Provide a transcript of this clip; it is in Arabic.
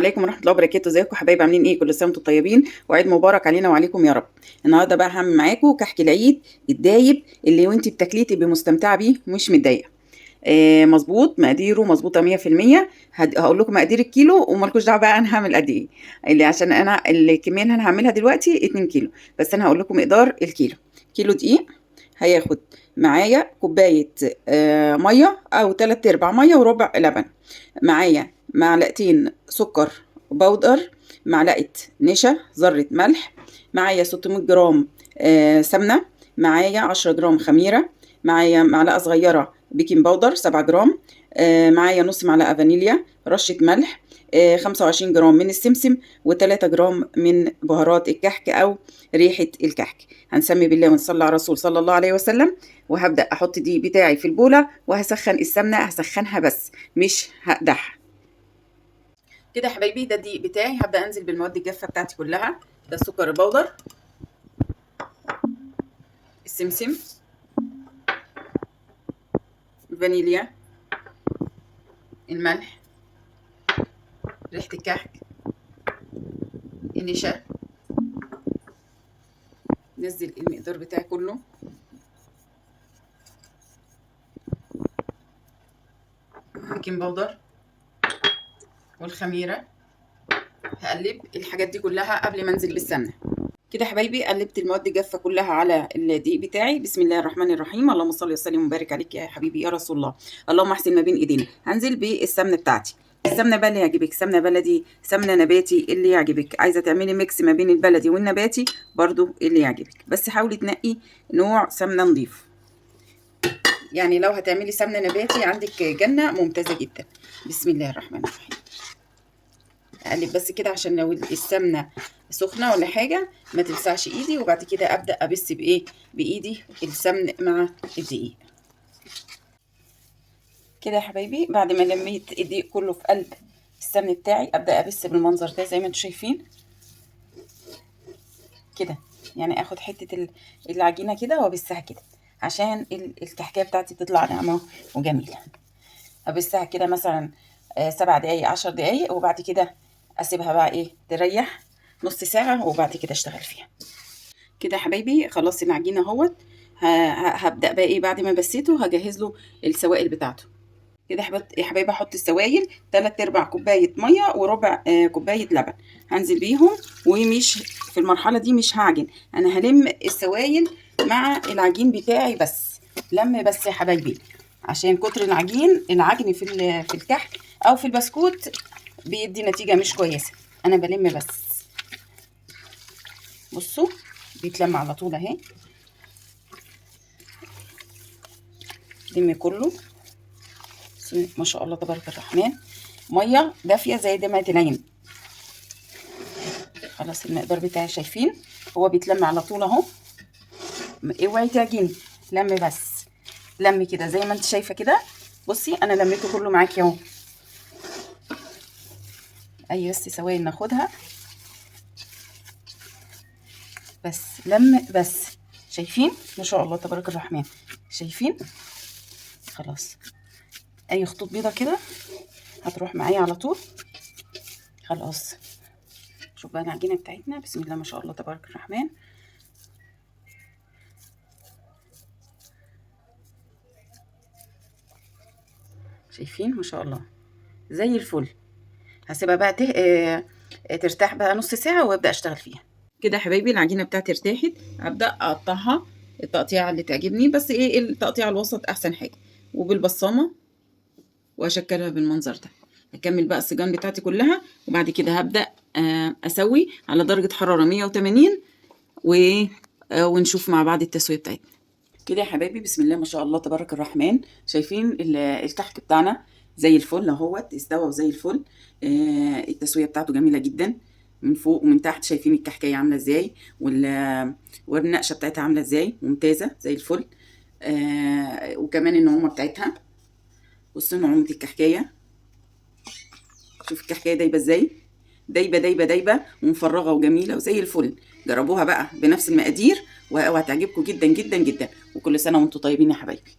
عليكم ورحمة الله وبركاته. ازيكم حبايبي؟ عاملين ايه؟ كل سنة وانتم طيبين وعيد مبارك علينا وعليكم يا رب. النهارده بقى هعمل معاكم كحك العيد الدايب اللي وانت بتاكليه تبقي مستمتعة بيه مش متضايقة. مظبوط، مقاديره مظبوطة 100%. هقول لكم مقادير الكيلو ومالكوش دعوة بقى انا هعمل قد ايه، اللي عشان انا الكمية اللي انا هعملها دلوقتي 2 كيلو، بس انا هقول لكم مقدار الكيلو. كيلو دقيق هياخد معايا كوباية مية او 3/4 مية وربع لبن، معايا معلقتين سكر بودر، معلقة نشا، ذرة ملح، معايا 600 جرام سمنة، معايا 10 جرام خميرة، معايا معلقة صغيرة بيكنج باودر 7 جرام، معايا نص معلقة فانيليا، رشة ملح، 25 جرام من السمسم، و3 جرام من بهارات الكحك أو ريحة الكحك. هنسمي بالله ونصلي على الرسول صلى الله عليه وسلم. وهبدأ أحط دي بتاعي في البولة وهسخن السمنة، هسخنها بس مش هقدحها. كده يا حبايبي ده الدقيق بتاعي، هبدأ أنزل بالمواد الجافة بتاعتي كلها. ده السكر البودر، السمسم، الفانيليا، الملح، ريحة الكحك، النشا. نزل المقدار بتاعي كله. بيكنج باودر والخميرة. هقلب الحاجات دي كلها قبل ما انزل بالسمنة. كده يا حبايبي قلبت المواد الجافة كلها على الدقيق بتاعي. بسم الله الرحمن الرحيم. اللهم صل وسلم وبارك عليك يا حبيبي يا رسول الله. اللهم احسن ما بين ايدينا. هنزل بالسمنة بتاعتي. السمنة بقى اللي يعجبك، سمنة بلدي، سمنة نباتي، اللي يعجبك. عايزة تعملي ميكس ما بين البلدي والنباتي برضو اللي يعجبك، بس حاولي تنقي نوع سمنة نظيف. يعني لو هتعملي سمنة نباتي عندك جنة ممتازة جدا. بسم الله الرحمن الرحيم. اقلب بس كده عشان لو السمنه سخنه ولا حاجه ما تلسعش ايدي، وبعد كده ابدا ابس بايدي السمن مع الدقيق. كده يا حبايبي بعد ما لميت الدقيق كله في قلب السمن بتاعي ابدا ابس بالمنظر ده زي ما انتم شايفين كده. يعني اخد حته العجينه كده وابسها كده عشان الكحكايه بتاعتي تطلع ناعمه وجميله. ابسها كده مثلا 7 دقايق 10 دقايق، وبعد كده اسيبها بقى تريح نص ساعة وبعد كده اشتغل فيها. كده يا حبايبي خلاص العجينة اهوت. هبدأ بقى بعد ما بسيته هجهز له السوائل بتاعته. كده يا حبايبي احط السوائل 3/4 كوباية مية وربع كوباية لبن. هنزل بيهم، ومش في المرحلة دي مش هعجن، انا هلم السوائل مع العجين بتاعي بس. لم بس يا حبايبي، عشان كتر العجن في الكحك او في البسكوت بيدي نتيجة مش كويسة. انا بلم بس. بصوا بيتلم على طول اهي. لم كله. ما شاء الله تبارك الرحمن. ميه دافيه زي دمعة العين. خلاص المقدار بتاعي شايفين هو بيتلم على طول اهو. اوعي تعجني، لم بس. لم كده زي ما انت شايفه كده. بصي انا لميته كله معاكي اهو. اي بس سوائل ناخدها بس. لم بس. شايفين ما شاء الله تبارك الرحمن؟ شايفين؟ خلاص اي خطوط بيضه كده هتروح معايا على طول. خلاص شوف بقى العجينه بتاعتنا. بسم الله ما شاء الله تبارك الرحمن. شايفين ما شاء الله زي الفل. هسيبها بقى ترتاح بقى نص ساعه وابدا اشتغل فيها. كده يا حبايبي العجينه بتاعتي ارتاحت. ابدا اقطعها التقطيعه اللي تعجبني، بس التقطيع الوسط احسن حاجه، وبالبصامه واشكلها بالمنظر ده. هكمل بقى السجان بتاعتي كلها، وبعد كده هبدا اسوي على درجه حراره 180 ونشوف مع بعض التسويه بتاعتنا. كده يا حبايبي بسم الله ما شاء الله تبارك الرحمن. شايفين الكحك بتاعنا زي الفل اهوت، استوى وزي الفل. التسويه بتاعته جميله جدا من فوق ومن تحت. شايفين الكحكايه عامله ازاي، والنقشه بتاعتها عامله ازاي، ممتازه زي الفل. وكمان النعومه بتاعتها. بصوا نعومه الكحكايه. شوف الكحكايه دايبه ازاي، دايبه دايبه دايبه ومفرغه وجميله وزي الفل. جربوها بقى بنفس المقادير وهتعجبكم جدا جدا جدا. وكل سنه وانتم طيبين يا حبايبي.